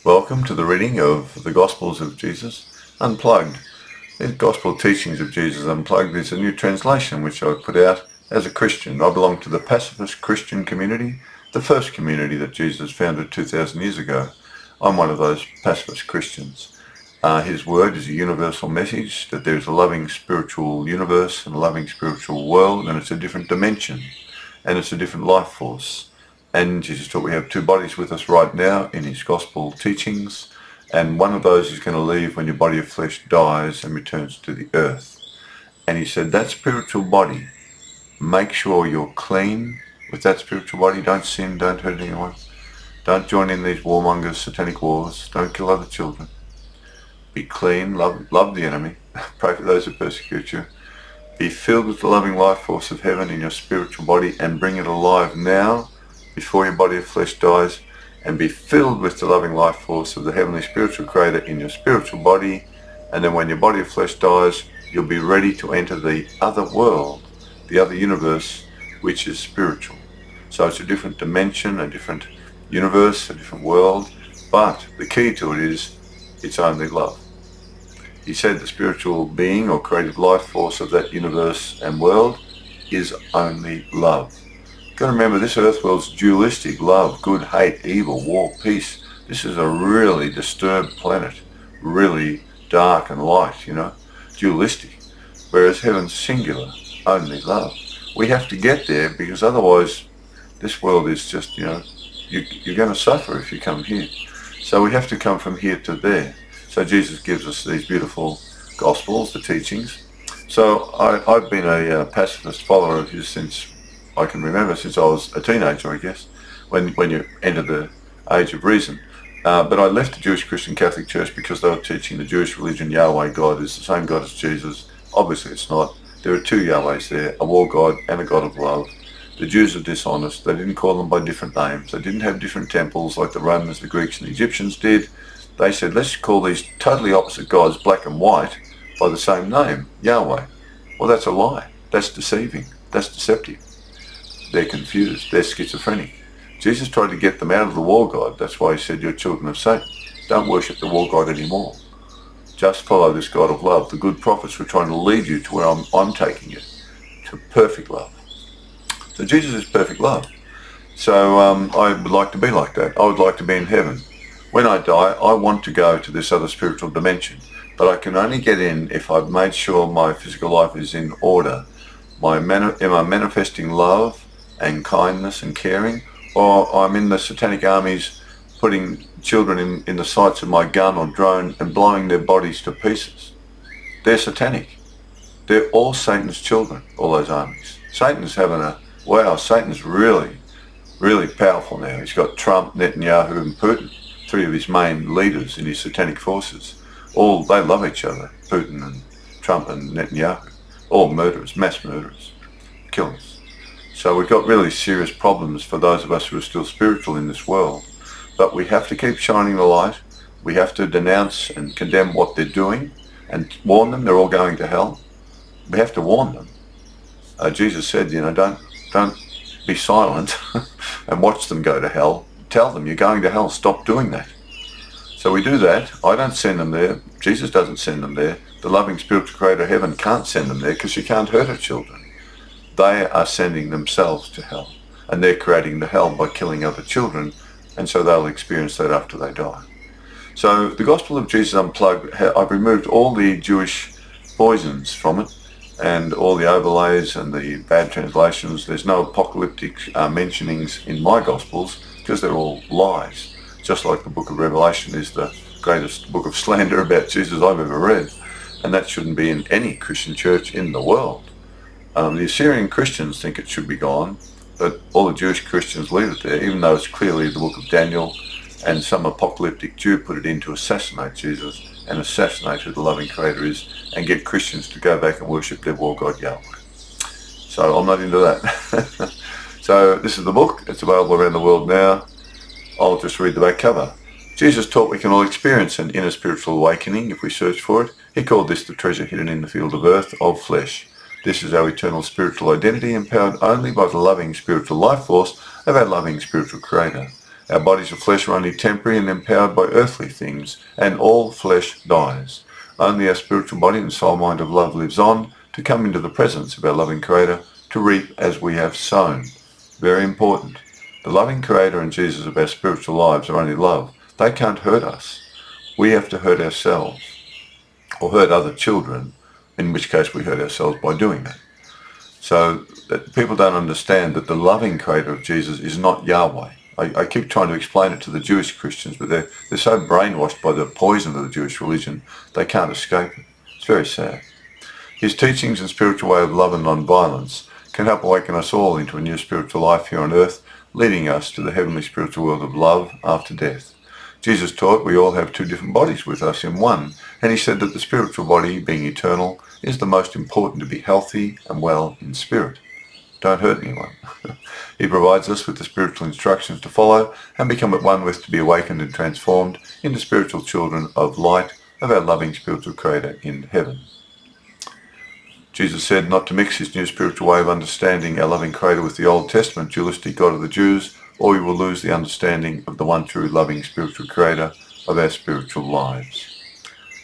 Welcome to the reading of the Gospels of Jesus Unplugged. The Gospel Teachings of Jesus Unplugged is a new translation which I put out as a Christian. I belong to the pacifist Christian community, the first community that Jesus founded 2,000 years ago. I'm one of those pacifist Christians. His word is a universal message that there's a loving spiritual universe and a loving spiritual world, and it's a different dimension and it's a different life force. And Jesus taught we have two bodies with us right now in his gospel teachings, and one of those is going to leave when your body of flesh dies and returns to the earth. And he said, that spiritual body, make sure you're clean with that spiritual body. Don't sin, don't hurt anyone. Don't join in these warmongers, satanic wars. Don't kill other children. Be clean, love the enemy, pray for those who persecute you. Be filled with the loving life force of heaven in your spiritual body and bring it alive now before your body of flesh dies, and be filled with the loving life force of the heavenly spiritual creator in your spiritual body, and then when your body of flesh dies, you'll be ready to enter the other world, the other universe, which is spiritual. So it's a different dimension, a different universe, a different world, but the key to it is it's only love. He said the spiritual being or creative life force of that universe and world is only love. You've got to remember, this earth world's dualistic: love, good, hate, evil, war, peace. This is a really disturbed planet, really dark and light, dualistic. Whereas heaven's singular, only love. We have to get there, because otherwise this world is just, you're going to suffer if you come here. So we have to come from here to there. So Jesus gives us these beautiful Gospels, the teachings. So I've been a pacifist follower of his since I can remember, since I was a teenager, I guess, when you enter the age of reason. But I left the Jewish Christian Catholic Church because they were teaching the Jewish religion Yahweh God is the same God as Jesus. Obviously it's not. There are two Yahwehs there, a war God and a God of love. The Jews are dishonest. They didn't call them by different names. They didn't have different temples like the Romans, the Greeks and the Egyptians did. They said, let's call these totally opposite gods, black and white, by the same name, Yahweh. Well, that's a lie. That's deceiving. That's deceptive. They're confused. They're schizophrenic. Jesus tried to get them out of the war god. That's why he said, you're children of Satan. Don't worship the war god anymore. Just follow this God of love. The good prophets were trying to lead you to where I'm taking you, to perfect love. So Jesus is perfect love. So I would like to be like that. I would like to be in heaven. When I die, I want to go to this other spiritual dimension. But I can only get in if I've made sure my physical life is in order. Am I manifesting love and kindness and caring, or I'm in the satanic armies putting children in the sights of my gun or drone and blowing their bodies to pieces? They're satanic. They're all Satan's children, all those armies. Satan's Satan's really, really powerful now. He's got Trump, Netanyahu and Putin, three of his main leaders in his satanic forces. They love each other, Putin and Trump and Netanyahu. All murderers, mass murderers, killers. So we've got really serious problems for those of us who are still spiritual in this world. But we have to keep shining the light. We have to denounce and condemn what they're doing and warn them they're all going to hell. We have to warn them. Jesus said, don't be silent and watch them go to hell. Tell them you're going to hell. Stop doing that. So we do that. I don't send them there. Jesus doesn't send them there. The loving spiritual creator of heaven can't send them there because she can't hurt her children. They are sending themselves to hell, and they're creating the hell by killing other children, and so they'll experience that after they die. So the Gospel of Jesus Unplugged, I've removed all the Jewish poisons from it and all the overlays and the bad translations. There's no apocalyptic mentionings in my Gospels because they're all lies, just like the book of Revelation is the greatest book of slander about Jesus I've ever read, and that shouldn't be in any Christian church in the world. The Assyrian Christians think it should be gone, but all the Jewish Christians leave it there, even though it's clearly the book of Daniel, and some apocalyptic Jew put it in to assassinate Jesus and assassinate who the loving creator is and get Christians to go back and worship their war god Yahweh. So I'm not into that. So this is the book. It's available around the world now. I'll just read the back cover. Jesus taught we can all experience an inner spiritual awakening if we search for it. He called this the treasure hidden in the field of earth, of flesh. This is our eternal spiritual identity, empowered only by the loving spiritual life force of our loving spiritual creator. Our bodies of flesh are only temporary and empowered by earthly things, and all flesh dies. Only our spiritual body and soul mind of love lives on to come into the presence of our loving Creator to reap as we have sown. Very important. The loving Creator and Jesus of our spiritual lives are only love. They can't hurt us. We have to hurt ourselves, or hurt other children, in which case we hurt ourselves by doing that. So that people don't understand that the loving Creator of Jesus is not Yahweh. I keep trying to explain it to the Jewish Christians, but they're so brainwashed by the poison of the Jewish religion, they can't escape it. It's very sad. His teachings and spiritual way of love and non-violence can help awaken us all into a new spiritual life here on earth, leading us to the heavenly spiritual world of love after death. Jesus taught we all have two different bodies with us in one, and he said that the spiritual body, being eternal, is the most important to be healthy and well in spirit. Don't hurt anyone. He provides us with the spiritual instructions to follow and become at one with to be awakened and transformed into spiritual children of light of our loving spiritual Creator in heaven. Jesus said not to mix his new spiritual way of understanding our loving Creator with the Old Testament dualistic God of the Jews, or we will lose the understanding of the one true loving spiritual Creator of our spiritual lives,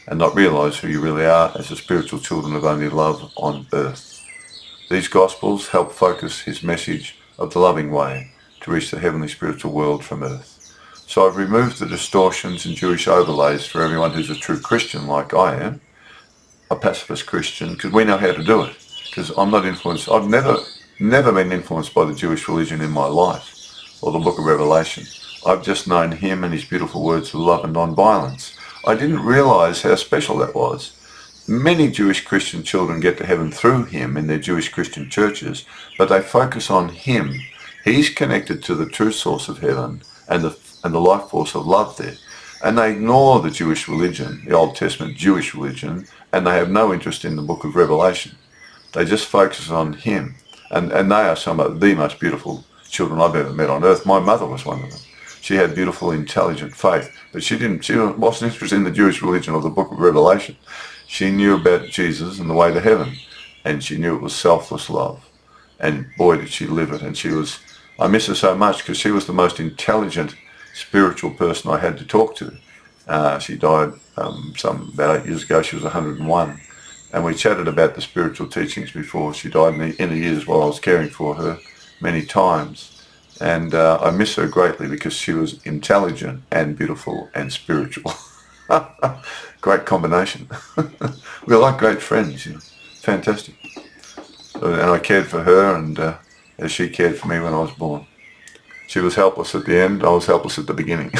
and not realize who you really are as the spiritual children of only love on earth. These Gospels help focus his message of the loving way to reach the heavenly spiritual world from earth. So I've removed the distortions and Jewish overlays for everyone who's a true Christian like I am, a pacifist Christian, because we know how to do it. Because I'm not influenced. I've never been influenced by the Jewish religion in my life or the book of Revelation. I've just known him and his beautiful words of love and non-violence. I didn't realize how special that was. Many Jewish Christian children get to heaven through him in their Jewish Christian churches, but they focus on him. He's connected to the true source of heaven and the life force of love there. And they ignore the Jewish religion, the Old Testament Jewish religion, and they have no interest in the book of Revelation. They just focus on him. And they are some of the most beautiful children I've ever met on earth. My mother was one of them. She had beautiful, intelligent faith, but she wasn't interested in the Jewish religion or the book of Revelation. She knew about Jesus and the way to heaven, and she knew it was selfless love. And boy, did she live it. And I miss her so much because she was the most intelligent, spiritual person I had to talk to. She died about 8 years ago. She was 101. And we chatted about the spiritual teachings before she died in the years while I was caring for her many times. And I miss her greatly because she was intelligent and beautiful and spiritual. Great combination. We were like great friends, you know. Fantastic. And I cared for her, and as she cared for me when I was born. She was helpless at the end. I was helpless at the beginning.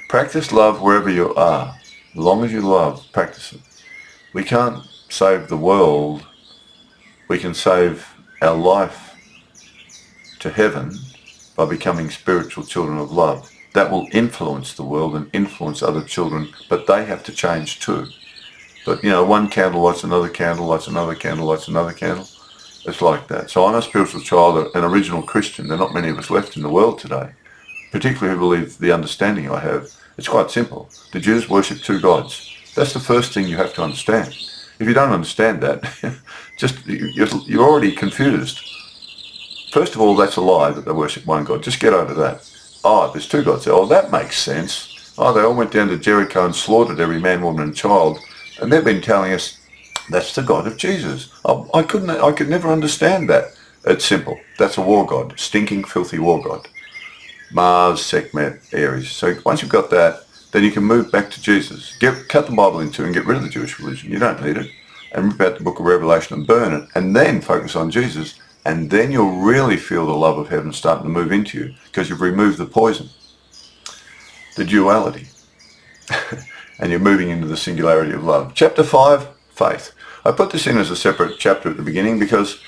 Practice love wherever you are. As long as you love, practice it. We can't save the world. We can save our life to heaven by becoming spiritual children of love. That will influence the world and influence other children, but they have to change too. But, you know, one candle lights another candle, lights another candle, lights another candle. It's like that. So I'm a spiritual child, an original Christian. There are not many of us left in the world today, particularly who believe the understanding I have. It's quite simple. The Jews worship two gods. That's the first thing you have to understand. If you don't understand that, you're already confused. First of all, that's a lie that they worship one God. Just get over that. Oh, there's two gods there. Oh, that makes sense. Oh, they all went down to Jericho and slaughtered every man, woman and child. And they've been telling us that's the God of Jesus. I could never understand that. It's simple. That's a war god. Stinking, filthy war god. Mars, Sekhmet, Ares. So once you've got that, then you can move back to Jesus. Cut the Bible in two and get rid of the Jewish religion. You don't need it. And rip out the book of Revelation and burn it. And then focus on Jesus. And then you'll really feel the love of heaven starting to move into you because you've removed the poison, the duality, and you're moving into the singularity of love. Chapter 5, faith. I put this in as a separate chapter at the beginning because,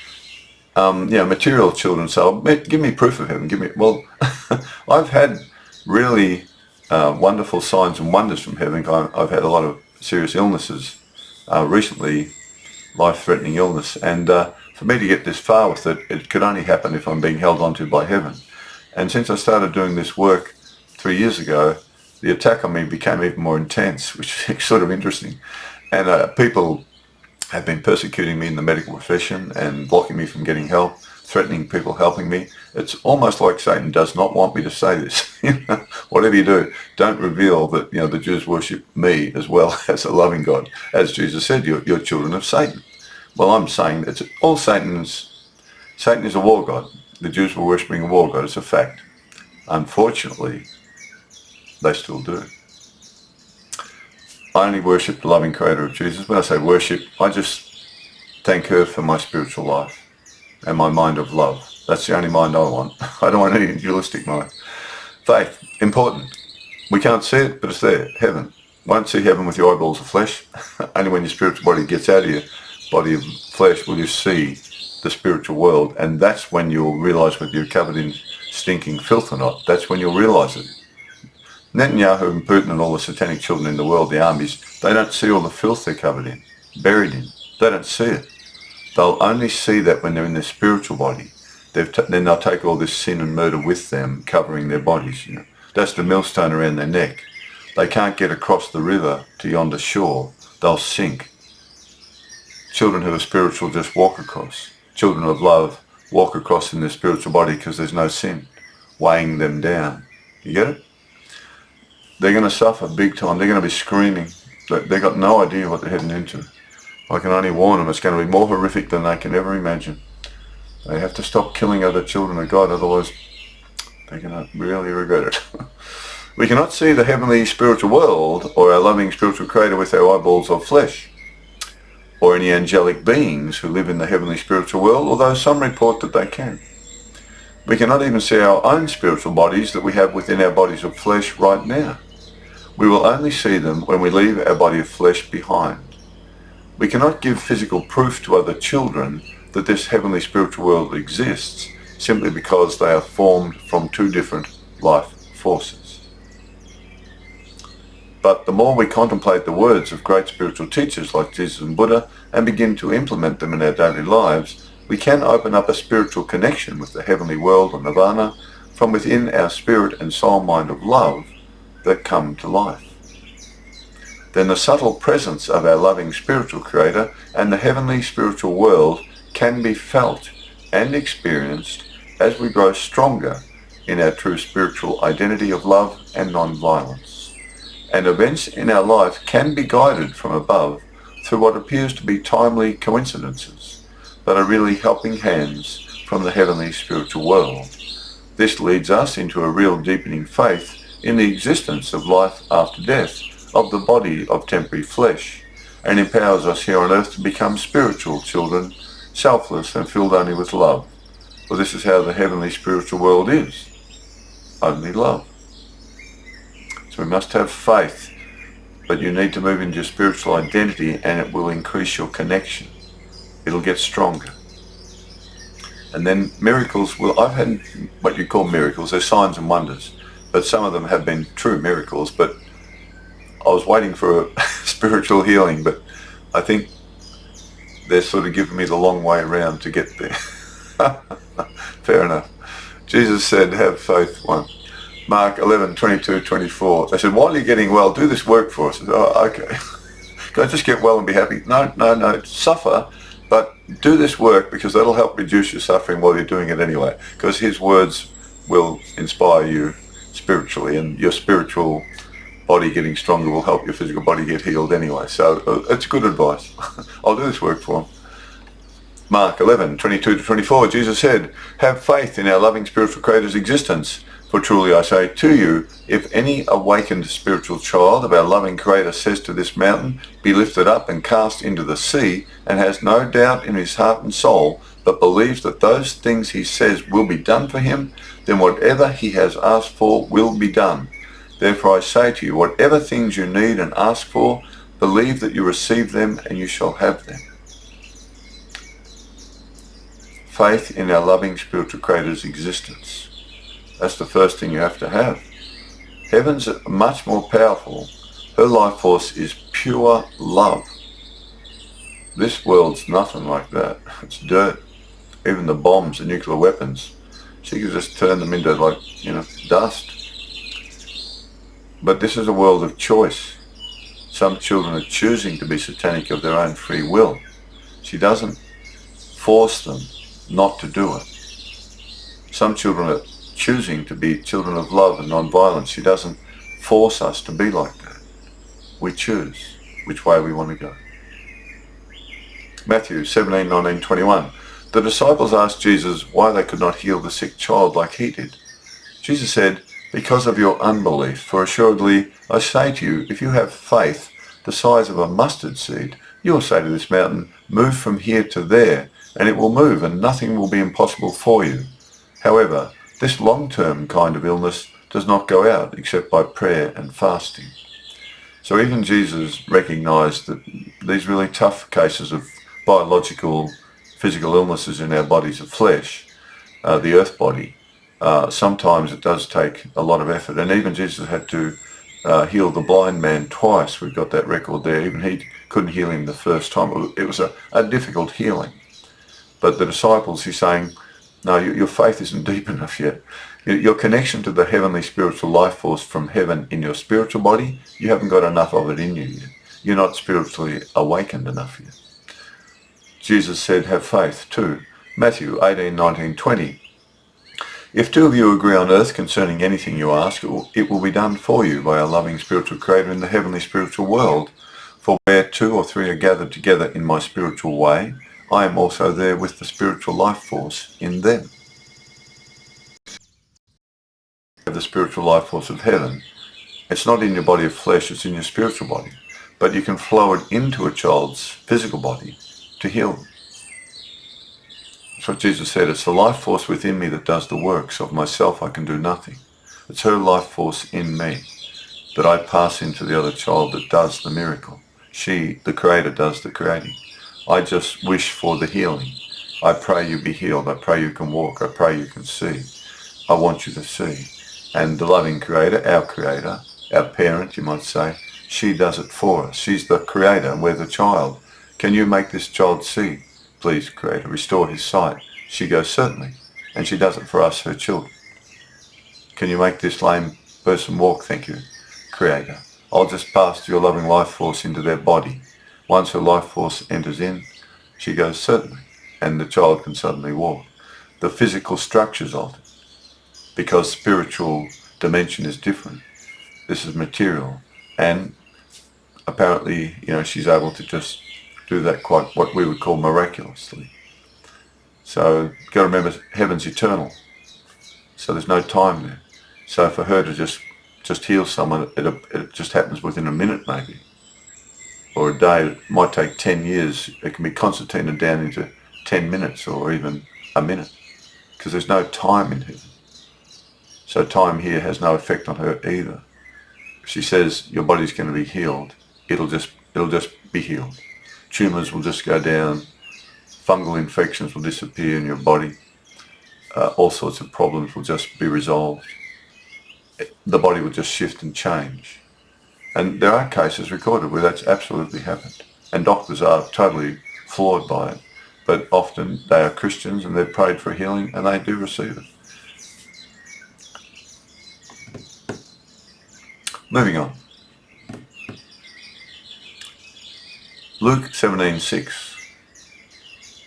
material children say, give me proof of heaven. Well, I've had really wonderful signs and wonders from heaven. I've had a lot of serious illnesses recently, life-threatening illness, and for me to get this far with it, it could only happen if I'm being held onto by heaven. And since I started doing this work 3 years ago, the attack on me became even more intense, which is sort of interesting. And people have been persecuting me in the medical profession and blocking me from getting help. threatening people helping me. It's almost like Satan does not want me to say this. Whatever you do, don't reveal that the Jews worship me as well as a loving God. As Jesus said, you're children of Satan. Well, I'm saying that Satan is a war god. The Jews were worshipping a war god. It's a fact. Unfortunately, they still do. I only worship the loving creator of Jesus. When I say worship, I just thank her for my spiritual life and my mind of love. That's the only mind I want. I don't want any dualistic mind. Faith, important. We can't see it, but it's there. Heaven. Won't see heaven with your eyeballs of flesh. Only when your spiritual body gets out of your body of flesh will you see the spiritual world, and that's when you'll realise whether you're covered in stinking filth or not. That's when you'll realise it. Netanyahu and Putin and all the satanic children in the world, the armies, they don't see all the filth they're covered in, buried in. They don't see it. They'll only see that when they're in their spiritual body. Then they'll take all this sin and murder with them, covering their bodies. That's the millstone around their neck. They can't get across the river to yonder shore. They'll sink. Children who are spiritual just walk across. Children of love walk across in their spiritual body because there's no sin weighing them down. You get it? They're going to suffer big time. They're going to be screaming. They've got no idea what they're heading into. I can only warn them, it's going to be more horrific than they can ever imagine. They have to stop killing other children of God, otherwise they're going to really regret it. We cannot see the heavenly spiritual world or our loving spiritual creator with our eyeballs of flesh, or any angelic beings who live in the heavenly spiritual world, although some report that they can. We cannot even see our own spiritual bodies that we have within our bodies of flesh right now. We will only see them when we leave our body of flesh behind. We cannot give physical proof to other children that this heavenly spiritual world exists simply because they are formed from two different life forces. But the more we contemplate the words of great spiritual teachers like Jesus and Buddha and begin to implement them in our daily lives, we can open up a spiritual connection with the heavenly world or nirvana from within our spirit and soul mind of love that come to life. Then the subtle presence of our loving spiritual creator and the heavenly spiritual world can be felt and experienced as we grow stronger in our true spiritual identity of love and non-violence. And events in our life can be guided from above through what appears to be timely coincidences, but are really helping hands from the heavenly spiritual world. This leads us into a real deepening faith in the existence of life after death, of the body of temporary flesh, and empowers us here on earth to become spiritual children, selfless and filled only with love. For this is how the heavenly spiritual world is, only love. So we must have faith, but you need to move into your spiritual identity and it will increase your connection. It'll get stronger. And then miracles I've had what you call miracles, they're signs and wonders, but some of them have been true miracles, but I was waiting for a spiritual healing, but I think they're sort of giving me the long way around to get there. Fair enough. Jesus said, have faith. One. Mark 11:22-24. They said, while you're getting well, do this work for us. I said, oh, okay. Can I just get well and be happy? No. Suffer, but do this work because that'll help reduce your suffering while you're doing it anyway. Because his words will inspire you spiritually, and your spiritual body getting stronger will help your physical body get healed anyway. So it's good advice. I'll do this work for him. Mark 11:22-24, Jesus said, have faith in our loving spiritual creator's existence. For truly I say to you, if any awakened spiritual child of our loving creator says to this mountain, be lifted up and cast into the sea, and has no doubt in his heart and soul, but believes that those things he says will be done for him, then whatever he has asked for will be done. Therefore I say to you, whatever things you need and ask for, believe that you receive them and you shall have them. Faith in our loving spiritual creator's existence. That's the first thing you have to have. Heaven's much more powerful. Her life force is pure love. This world's nothing like that. It's dirt. Even the bombs, the nuclear weapons, she could just turn them into dust. But this is a world of choice. Some children are choosing to be satanic of their own free will. She doesn't force them not to do it. Some children are choosing to be children of love and non-violence. She doesn't force us to be like that. We choose which way we want to go. Matthew 17, 19, 21. The disciples asked Jesus why they could not heal the sick child like he did. Jesus said, because of your unbelief, for assuredly I say to you, if you have faith the size of a mustard seed, you will say to this mountain, move from here to there, and it will move, and nothing will be impossible for you. However, this long-term kind of illness does not go out except by prayer and fasting. So even Jesus recognized that these really tough cases of biological, physical illnesses in our bodies of flesh, the earth body, sometimes it does take a lot of effort. And even Jesus had to heal the blind man twice. We've got that record there. Even he couldn't heal him the first time. It was a difficult healing. But the disciples, he's saying, no, your faith isn't deep enough yet. Your connection to the heavenly spiritual life force from heaven in your spiritual body, you haven't got enough of it in you yet. You're not spiritually awakened enough yet. Jesus said, have faith too. Matthew 18, 19, 20. If two of you agree on earth concerning anything you ask, it will be done for you by our loving spiritual Creator in the heavenly spiritual world. For where two or three are gathered together in my spiritual way, I am also there with the spiritual life force in them. The spiritual life force of heaven. It's not in your body of flesh, it's in your spiritual body. But you can flow it into a child's physical body to heal them. That's what Jesus said. It's the life force within me that does the works. Of myself I can do nothing. It's her life force in me that I pass into the other child that does the miracle. She, the Creator, does the creating. I just wish for the healing. I pray you be healed. I pray you can walk. I pray you can see. I want you to see. And the loving Creator, our parent, you might say, she does it for us. She's the Creator and we're the child. Can you make this child see? Please, Creator, restore his sight. She goes, certainly. And she does it for us, her children. Can you make this lame person walk? Thank you, Creator. I'll just pass your loving life force into their body. Once her life force enters in, she goes, certainly. And the child can suddenly walk. The physical structure's altered because spiritual dimension is different. This is material. And apparently, she's able to just do that quite what we would call miraculously. So you've got to remember, heaven's eternal. So there's no time there. So for her to just heal someone, it just happens within a minute maybe. Or a day. It might take 10 years. It can be concertinaed down into 10 minutes or even a minute. Because there's no time in heaven. So time here has no effect on her either. If she says your body's going to be healed, it'll just be healed. Tumours will just go down. Fungal infections will disappear in your body. All sorts of problems will just be resolved. The body will just shift and change. And there are cases recorded where that's absolutely happened. And doctors are totally floored by it. But often they are Christians and they've prayed for healing and they do receive it. Moving on. Luke 17:6.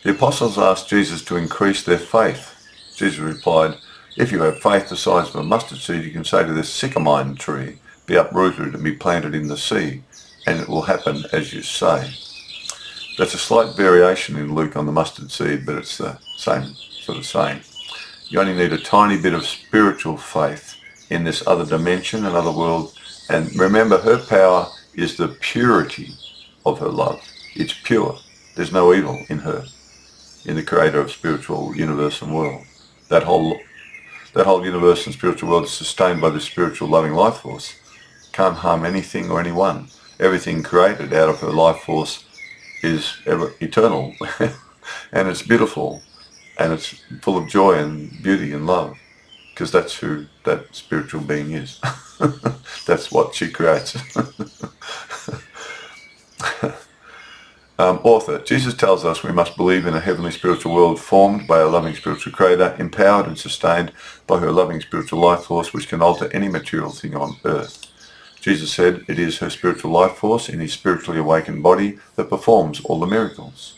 The apostles asked Jesus to increase their faith. Jesus replied, if you have faith the size of a mustard seed, you can say to this sycamore tree, be uprooted and be planted in the sea, and it will happen as you say. That's a slight variation in Luke on the mustard seed, but it's the same sort of saying. You only need a tiny bit of spiritual faith in this other dimension, another world. And remember, her power is the purity of her love. It's pure. There's no evil in her, in the Creator of spiritual universe and world. That whole universe and spiritual world is sustained by the spiritual loving life force. Can't harm anything or anyone. Everything created out of her life force is eternal and it's beautiful and it's full of joy and beauty and love, because that's who that spiritual being is. That's what she creates. Author, Jesus tells us we must believe in a heavenly spiritual world formed by a loving spiritual Creator, empowered and sustained by her loving spiritual life force, which can alter any material thing on earth. Jesus said it is her spiritual life force in his spiritually awakened body that performs all the miracles.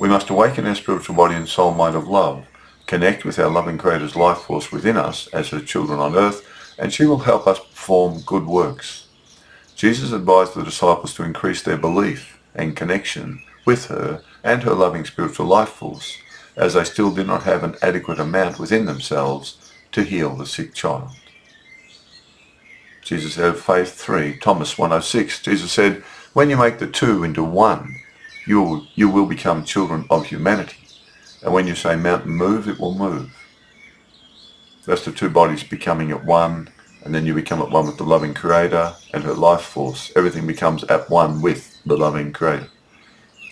We must awaken our spiritual body and soul mind of love, connect with our loving Creator's life force within us as her children on earth, and she will help us perform good works. Jesus advised the disciples to increase their belief and connection with her and her loving spiritual life force, as they still did not have an adequate amount within themselves to heal the sick child. Jesus said, Faith 3, Thomas 1:06, Jesus said, when you make the two into one, you will become children of humanity. And when you say mountain move, it will move. That's the two bodies becoming at one, and then you become at one with the loving Creator and her life force. Everything becomes at one with the loving Creator.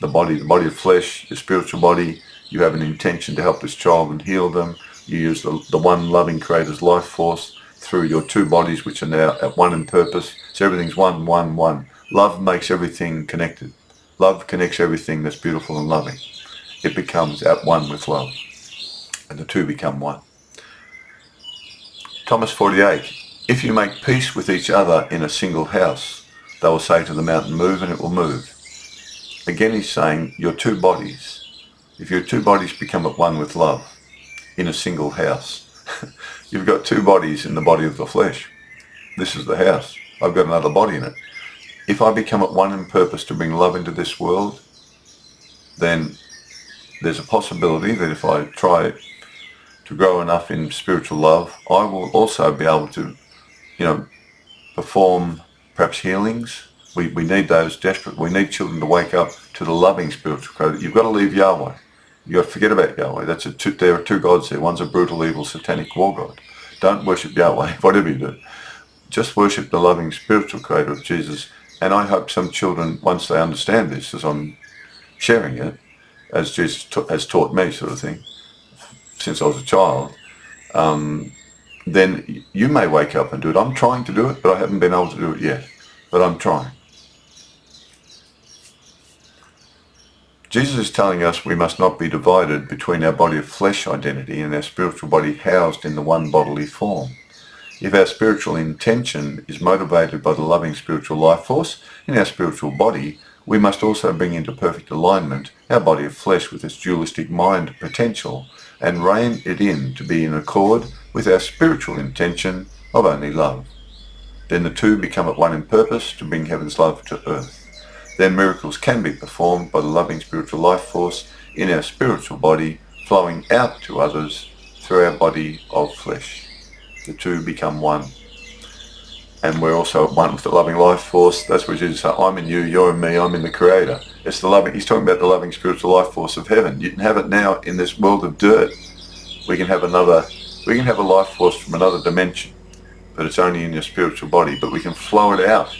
The body of flesh, your spiritual body, you have an intention to help this child and heal them. You use the one loving Creator's life force through your two bodies, which are now at one in purpose. So everything's one, one, one. Love makes everything connected. Love connects everything that's beautiful and loving. It becomes at one with love, and the two become one. Thomas 48, if you make peace with each other in a single house, they will say to the mountain, move, and it will move. Again, he's saying your two bodies, if your two bodies become at one with love in a single house, you've got two bodies in the body of the flesh. This is the house. I've got another body in it. If I become at one in purpose to bring love into this world, then there's a possibility that if I try to grow enough in spiritual love, I will also be able to, perform perhaps healings. We need those desperate. We need children to wake up to the loving spiritual Creator. You've got to leave Yahweh. You've got to forget about Yahweh. There are two gods there. One's a brutal, evil, satanic war god. Don't worship Yahweh, whatever you do. Just worship the loving spiritual Creator of Jesus. And I hope some children, once they understand this, as I'm sharing it, as Jesus has taught me, sort of thing, since I was a child, then you may wake up and do it. I'm trying to do it, but I haven't been able to do it yet. But I'm trying. Jesus is telling us we must not be divided between our body of flesh identity and our spiritual body housed in the one bodily form. If our spiritual intention is motivated by the loving spiritual life force in our spiritual body, we must also bring into perfect alignment our body of flesh with its dualistic mind potential and rein it in to be in accord with our spiritual intention of only love. Then the two become at one in purpose to bring heaven's love to earth. Then miracles can be performed by the loving spiritual life force in our spiritual body, flowing out to others through our body of flesh. The two become one. And we're also at one with the loving life force. That's where Jesus said, I'm in you, you're in me, I'm in the Creator. It's the loving. He's talking about the loving spiritual life force of heaven. You can have it now in this world of dirt. We can have a life force from another dimension, but it's only in your spiritual body. But we can flow it out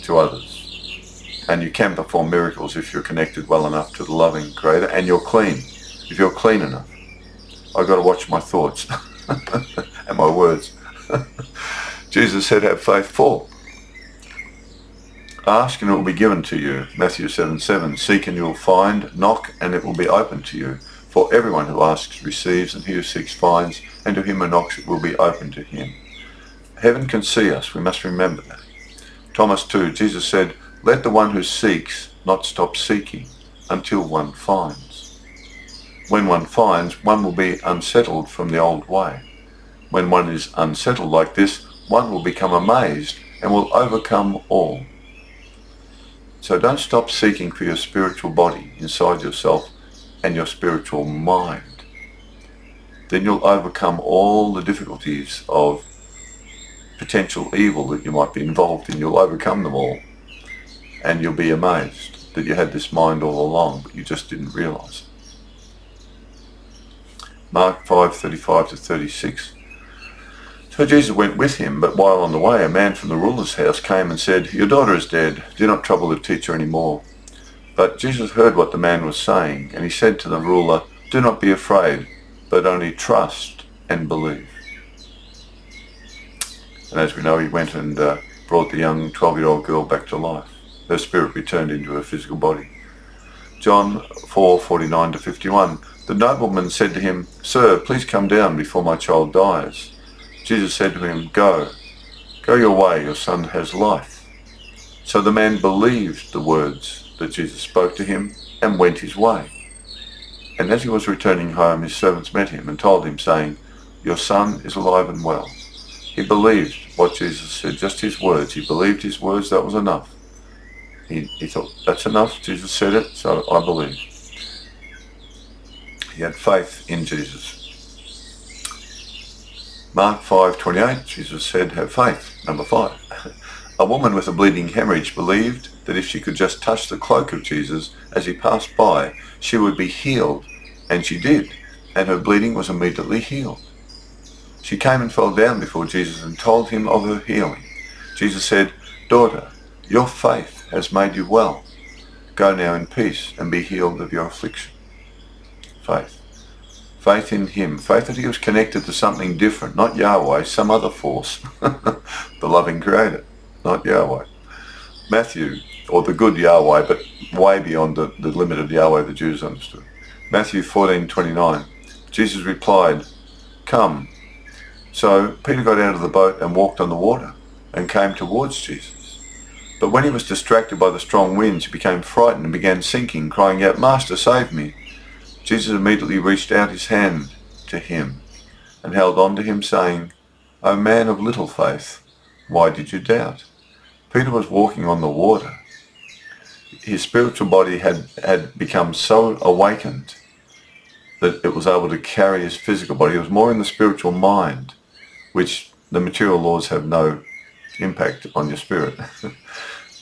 to others. And you can perform miracles if you're connected well enough to the loving Creator, and you're clean. If you're clean enough. I've got to watch my thoughts and my words. Jesus said, have faith full. Ask and it will be given to you. Matthew 7:7. Seek and you will find. Knock and it will be opened to you. For everyone who asks receives, and he who seeks finds, and to him who knocks it will be opened to him. Heaven can see us. We must remember that. Thomas 2. Jesus said, let the one who seeks not stop seeking until one finds. When one finds, one will be unsettled from the old way. When one is unsettled like this, one will become amazed and will overcome all. So don't stop seeking for your spiritual body inside yourself and your spiritual mind. Then you'll overcome all the difficulties of potential evil that you might be involved in. You'll overcome them all. And you'll be amazed that you had this mind all along, but you just didn't realize it. Mark 5:35-36. So Jesus went with him, but while on the way, a man from the ruler's house came and said, your daughter is dead. Do not trouble the teacher any more. But Jesus heard what the man was saying, and he said to the ruler, do not be afraid, but only trust and believe. And as we know, he went and brought the young 12-year-old girl back to life. Her spirit returned into her physical body. John 4:49-51. The nobleman said to him, sir, please come down before my child dies. Jesus said to him, go your way, your son has life. So the man believed the words that Jesus spoke to him and went his way. And as he was returning home, his servants met him and told him, saying, "Your son is alive and well." He believed what Jesus said, just his words. He believed his words, that was enough. He thought, that's enough, Jesus said it, so I believe. He had faith in Jesus. Mark 5:28, Jesus said, have faith. Number 5. A woman with a bleeding hemorrhage believed that if she could just touch the cloak of Jesus as he passed by, she would be healed. And she did, and her bleeding was immediately healed. She came and fell down before Jesus and told him of her healing. Jesus said, "Daughter, your faith has made you well. Go now in peace and be healed of your affliction." Faith. Faith in him. Faith that he was connected to something different, not Yahweh, some other force. The loving creator, not Yahweh. Matthew, or the good Yahweh, but way beyond the limited Yahweh the Jews understood. Matthew 14:29. Jesus replied, "Come." So Peter got out of the boat and walked on the water and came towards Jesus. But when he was distracted by the strong winds, he became frightened and began sinking, crying out, "Master, save me." Jesus immediately reached out his hand to him and held on to him, saying, "O man of little faith, why did you doubt?" Peter was walking on the water. His spiritual body had become so awakened that it was able to carry his physical body. It was more in the spiritual mind, which the material laws have no impact on your spirit.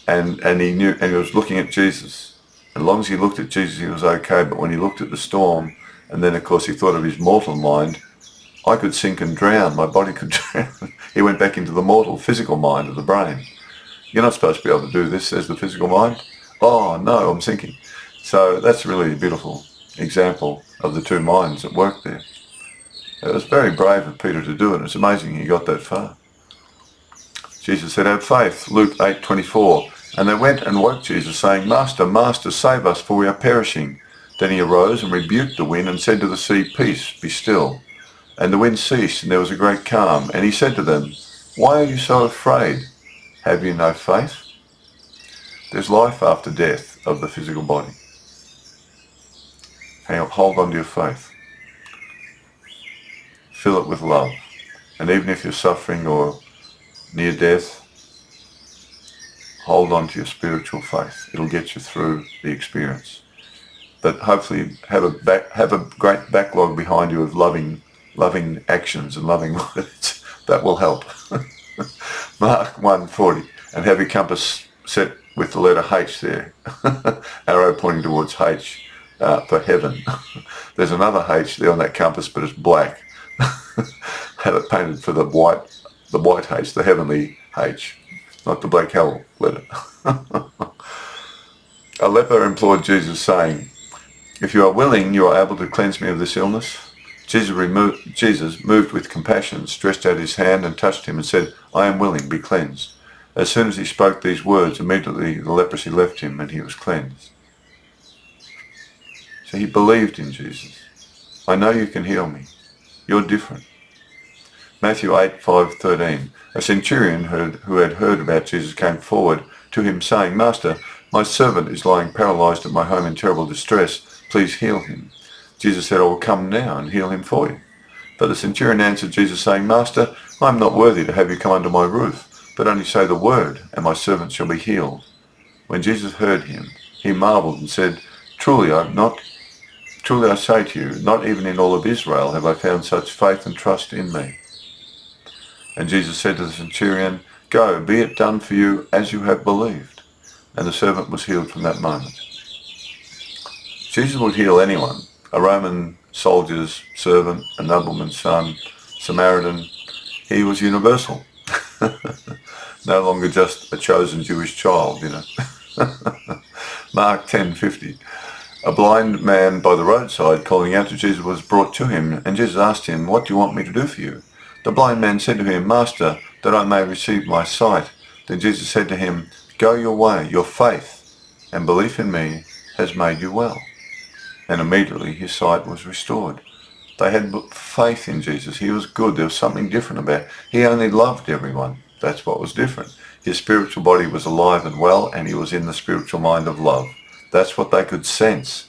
and he knew, and he was looking at Jesus. As long as he looked at Jesus, he was okay. But when he looked at the storm, and then of course he thought of his mortal mind, I could sink and drown, my body could drown. He went back into the mortal, physical mind of the brain. You're not supposed to be able to do this, says the physical mind. Oh no, I'm sinking. So that's really a beautiful example of the two minds at work there. It was very brave of Peter to do it. It's amazing he got that far. Jesus said, "Have faith," Luke 8:24. And they went and woke Jesus, saying, "Master, Master, save us, for we are perishing." Then he arose and rebuked the wind and said to the sea, "Peace, be still." And the wind ceased, and there was a great calm. And he said to them, "Why are you so afraid? Have you no faith?" There's life after death of the physical body. Hold on to your faith. Fill it with love. And even if you're suffering or near death, hold on to your spiritual faith. It'll get you through the experience. But hopefully have a great backlog behind you of loving actions and loving words. That will help. Mark 1:40. And have your compass set with the letter H there. Arrow pointing towards H for heaven. There's another H there on that compass, but it's black. Have it painted for the white H, the heavenly H. Not the black hell letter. A leper implored Jesus, saying, "If you are willing, you are able to cleanse me of this illness." Jesus, moved with compassion, stretched out his hand and touched him and said, "I am willing, be cleansed." As soon as he spoke these words, immediately the leprosy left him and he was cleansed. So he believed in Jesus. I know you can heal me. You're different. Matthew 8:5-13. A centurion who had heard about Jesus came forward to him, saying, "Master, my servant is lying paralyzed at my home in terrible distress. Please heal him." Jesus said, "I will come now and heal him for you." But the centurion answered Jesus, saying, "Master, I am not worthy to have you come under my roof, but only say the word, and my servant shall be healed." When Jesus heard him, he marveled and said, Truly I say to you, not even in all of Israel have I found such faith and trust in me." And Jesus said to the centurion, "Go, be it done for you as you have believed." And the servant was healed from that moment. Jesus would heal anyone, a Roman soldier's servant, a nobleman's son, Samaritan. He was universal. No longer just a chosen Jewish child, Mark 10:50. A blind man by the roadside calling out to Jesus was brought to him, and Jesus asked him, "What do you want me to do for you?" The blind man said to him, "Master, that I may receive my sight." Then Jesus said to him, "Go your way, your faith and belief in me has made you well." And immediately his sight was restored. They had faith in Jesus. He was good. There was something different about it. He only loved everyone. That's what was different. His spiritual body was alive and well, and he was in the spiritual mind of love. That's what they could sense.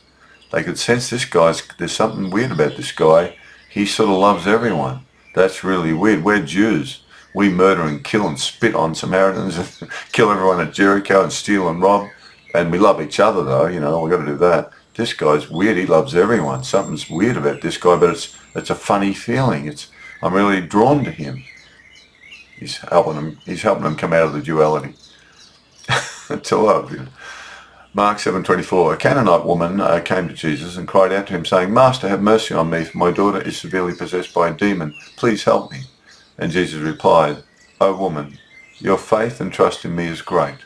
They could sense there's something weird about this guy. He sort of loves everyone. That's really weird. We're Jews. We murder and kill and spit on Samaritans and kill everyone at Jericho and steal and rob. And we love each other though, we've got to do that. This guy's weird. He loves everyone. Something's weird about this guy, but it's a funny feeling. I'm really drawn to him. He's helping them come out of the duality to love. Mark 7:24. A Canaanite woman came to Jesus and cried out to him, saying, "Master, have mercy on me, for my daughter is severely possessed by a demon. Please help me." And Jesus replied, "O woman, your faith and trust in me is great.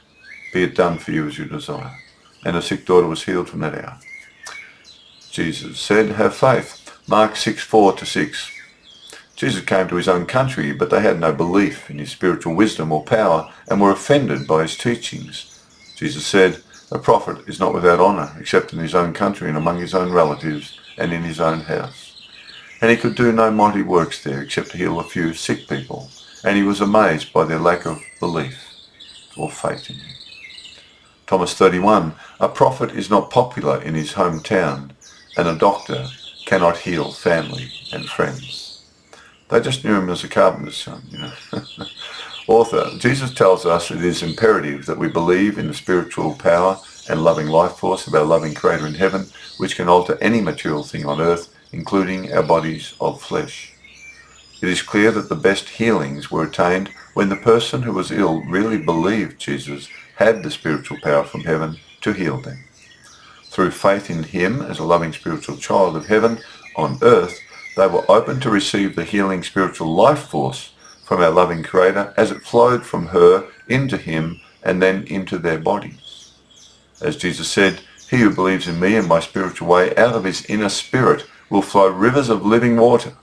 Be it done for you as you desire." And her sick daughter was healed from that hour. Jesus said, "Have faith." Mark 6:4-6. Jesus came to his own country, but they had no belief in his spiritual wisdom or power and were offended by his teachings. Jesus said, "A prophet is not without honor, except in his own country and among his own relatives and in his own house." And he could do no mighty works there except to heal a few sick people, and he was amazed by their lack of belief or faith in him. Thomas 31. A prophet is not popular in his hometown, and a doctor cannot heal family and friends. They just knew him as a carpenter's son, Author, Jesus tells us it is imperative that we believe in the spiritual power and loving life force of our loving Creator in heaven, which can alter any material thing on earth, including our bodies of flesh. It is clear that the best healings were attained when the person who was ill really believed Jesus had the spiritual power from heaven to heal them. Through faith in him as a loving spiritual child of heaven on earth, they were open to receive the healing spiritual life force from our loving Creator as it flowed from her into him and then into their bodies. As Jesus said, "He who believes in me and my spiritual way, out of his inner spirit will flow rivers of living water."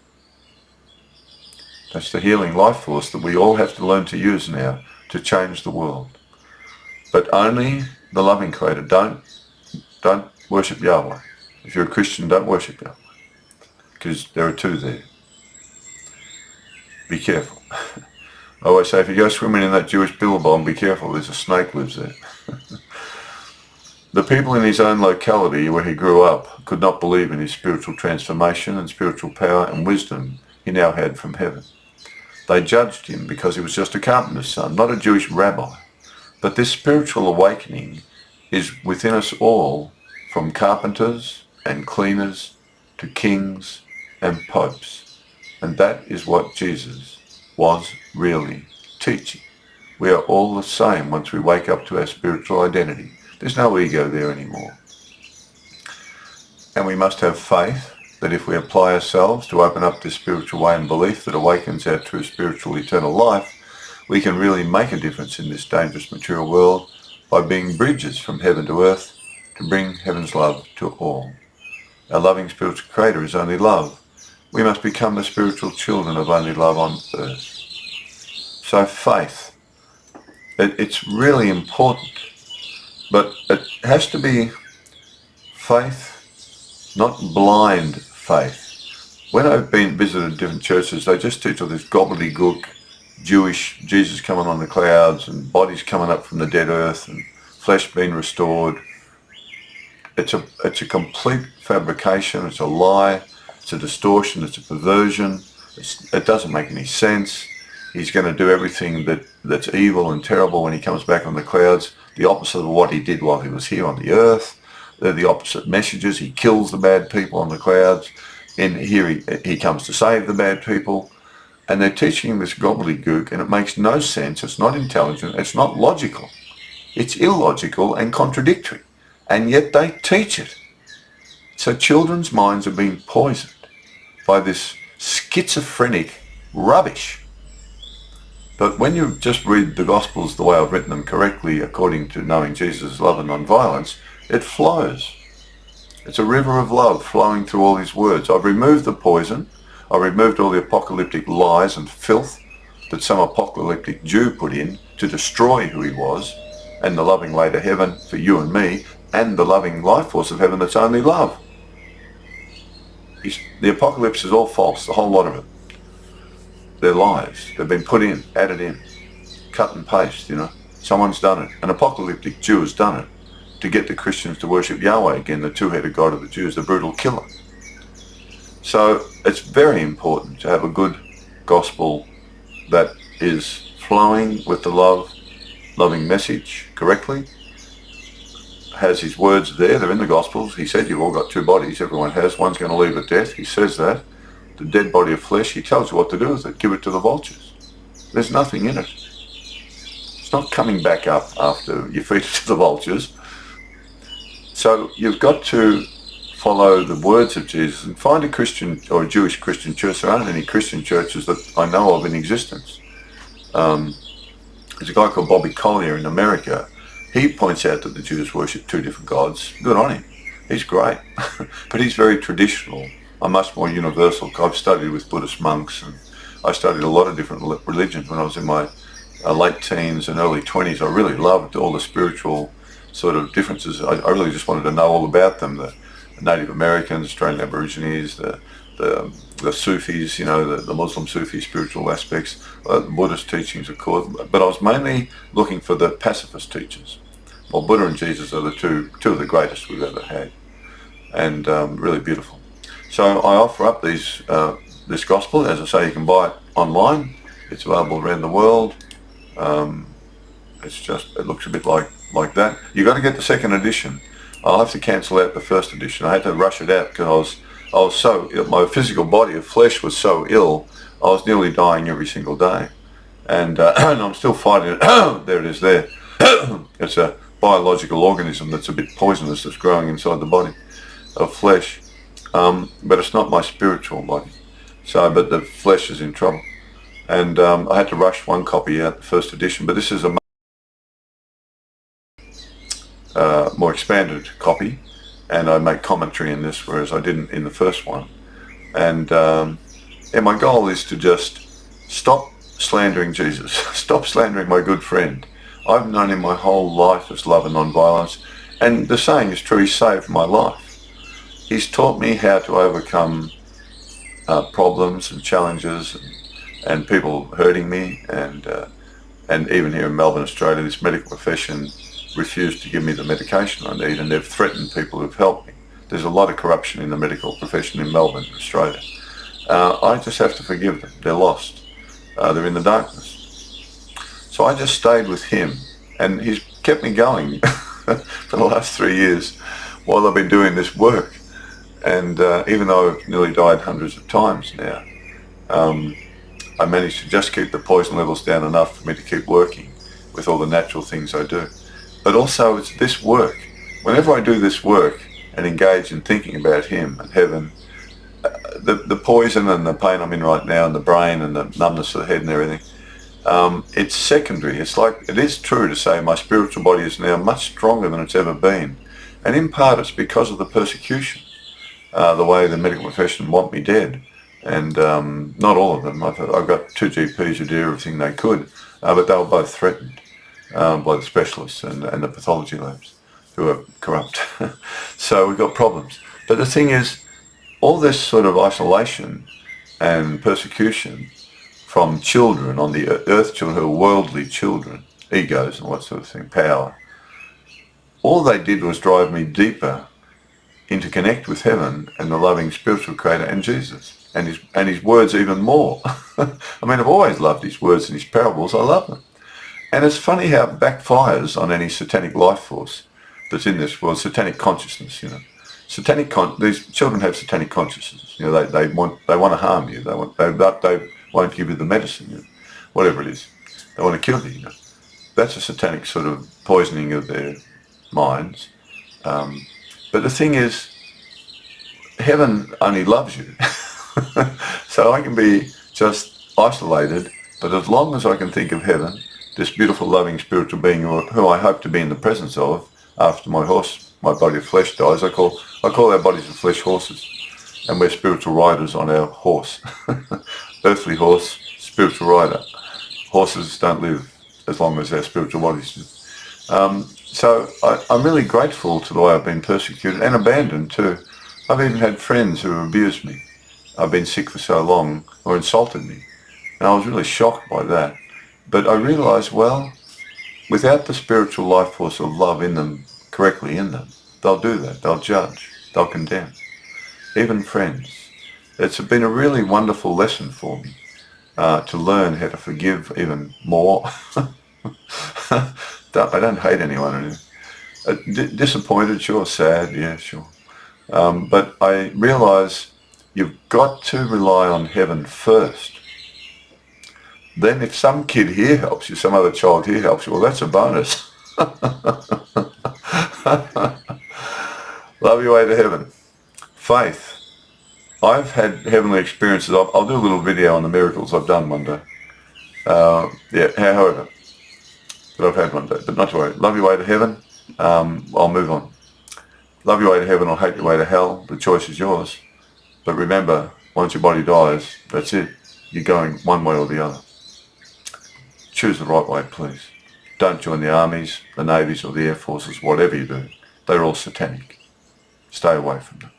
That's the healing life force that we all have to learn to use now to change the world. But only the loving Creator. Don't worship Yahweh. If you're a Christian, don't worship Yahweh, because there are two there. Be careful. I always say, if you go swimming in that Jewish billabong, be careful, there's a snake lives there. The people in his own locality where he grew up could not believe in his spiritual transformation and spiritual power and wisdom he now had from heaven. They judged him because he was just a carpenter's son, not a Jewish rabbi. But this spiritual awakening is within us all, from carpenters and cleaners to kings and popes. And that is what Jesus was really teaching. We are all the same once we wake up to our spiritual identity. There's no ego there anymore. And we must have faith that if we apply ourselves to open up this spiritual way and belief that awakens our true spiritual eternal life, we can really make a difference in this dangerous material world by being bridges from heaven to earth to bring heaven's love to all. Our loving spiritual Creator is only love. We must become the spiritual children of only love on earth. So faith, it's really important, but it has to be faith, not blind faith. When I've been visited different churches, they just teach all this gobbledygook, Jewish Jesus coming on the clouds and bodies coming up from the dead earth and flesh being restored. It's a complete fabrication. It's a lie. It's a distortion. It's a perversion. It doesn't make any sense. He's going to do everything that's evil and terrible when he comes back on the clouds. The opposite of what he did while he was here on the earth. They're the opposite messages. He kills the bad people on the clouds. And here he comes to save the bad people. And they're teaching him this gobbledygook, and it makes no sense. It's not intelligent. It's not logical. It's illogical and contradictory. And yet they teach it. So children's minds are being poisoned by this schizophrenic rubbish. But when you just read the Gospels the way I've written them correctly, according to knowing Jesus' love and non-violence, it flows. It's a river of love flowing through all his words. I've removed the poison. I've removed all the apocalyptic lies and filth that some apocalyptic Jew put in to destroy who he was, and the loving way to heaven for you and me, and the loving life force of heaven that's only love. The apocalypse is all false, the whole lot of it. They're lies. They've been put in, added in, cut and paste, Someone's done it. An apocalyptic Jew has done it. to get the Christians to worship Yahweh again, the two-headed God of the Jews, the brutal killer. So it's very important to have a good gospel that is flowing with the loving message correctly, has his words there, they're in the Gospels. He said you've all got two bodies, everyone has, one's going to leave at death. He says that. The dead body of flesh, he tells you what to do with it, give it to the vultures. There's nothing in it. It's not coming back up after you feed it to the vultures. So you've got to follow the words of Jesus and find a Christian or a Jewish Christian church. There aren't any Christian churches that I know of in existence. There's a guy called Bobby Collier in America. He points out that the Jews worship two different gods. Good on him. He's great. But he's very traditional. I'm much more universal. I've studied with Buddhist monks, and I studied a lot of different religions when I was in my late teens and early 20s. I really loved all the spiritual sort of differences. I really just wanted to know all about them. The Native Americans, Australian Aborigines, the Sufis, you know, the Muslim Sufi spiritual aspects, the Buddhist teachings, of course. But I was mainly looking for the pacifist teachers. Well, Buddha and Jesus are the two of the greatest we've ever had, and really beautiful. So I offer up this gospel. As I say, you can buy it online. It's available around the world. It looks a bit like that. You've got to get the second edition. I'll have to cancel out the first edition. I had to rush it out because I was so ill. My physical body of flesh was so ill. I was nearly dying every single day, and I'm still fighting it. There it is. There. It's a biological organism that's a bit poisonous that's growing inside the body of flesh. But it's not my spiritual body. So, but the flesh is in trouble. And I had to rush one copy out, the first edition, but this is a more expanded copy, and I make commentary in this, whereas I didn't in the first one. And my goal is to just stop slandering Jesus, stop slandering my good friend. I've known him my whole life as love and non-violence, and the saying is true, he saved my life. He's taught me how to overcome problems and challenges and people hurting me, and even here in Melbourne, Australia, this medical profession refused to give me the medication I need, and they've threatened people who've helped me. There's a lot of corruption in the medical profession in Melbourne, Australia. I just have to forgive them. They're lost. They're in the darkness. So I just stayed with him, and he's kept me going for the last 3 years while I've been doing this work. And even though I've nearly died hundreds of times now, I managed to just keep the poison levels down enough for me to keep working with all the natural things I do. But also it's this work. Whenever I do this work and engage in thinking about him and heaven, the poison and the pain I'm in right now and the brain and the numbness of the head and everything, it's secondary. It's like, it is true to say my spiritual body is now much stronger than it's ever been. And in part it's because of the persecution. The way the medical profession want me dead, and not all of them. I've got 2 GPs who did everything they could, but they were both threatened by the specialists and the pathology labs who are corrupt. So we've got problems. But the thing is, all this sort of isolation and persecution from children on the earth, children who are worldly children, egos and what sort of thing, power, all they did was drive me deeper into connect with heaven and the loving spiritual creator and Jesus and his words even more. I mean, I've always loved his words and his parables. I love them. And it's funny how it backfires on any satanic life force that's in this world, satanic consciousness, you know. These children have satanic consciousness. You know, they want to harm you. They won't give you the medicine, you know, whatever it is. They want to kill you, you know. That's a satanic sort of poisoning of their minds. But the thing is, heaven only loves you. So I can be just isolated, but as long as I can think of heaven, this beautiful, loving, spiritual being who I hope to be in the presence of after my body of flesh dies, I call our bodies of flesh horses, and we're spiritual riders on our horse. Earthly horse, spiritual rider. Horses don't live as long as our spiritual bodies do. So I'm really grateful to the way I've been persecuted and abandoned too. I've even had friends who have abused me. I've been sick for so long, or insulted me. And I was really shocked by that. But I realised, well, without the spiritual life force of love in them correctly in them, they'll do that. They'll judge. They'll condemn. Even friends. It's been a really wonderful lesson for me to learn how to forgive even more. I don't hate anyone. Or anything. Disappointed, sure. Sad, yeah, sure. But I realise you've got to rely on heaven first. Then if some kid here helps you, some other child here helps you, well, that's a bonus. Love your way to heaven. Faith. I've had heavenly experiences. I'll do a little video on the miracles I've done one day. However, that I've had one day. But not to worry. Love your way to heaven. I'll move on. Love your way to heaven or hate your way to hell. The choice is yours. But remember, once your body dies, that's it. You're going one way or the other. Choose the right way, please. Don't join the armies, the navies or the air forces, whatever you do. They're all satanic. Stay away from them.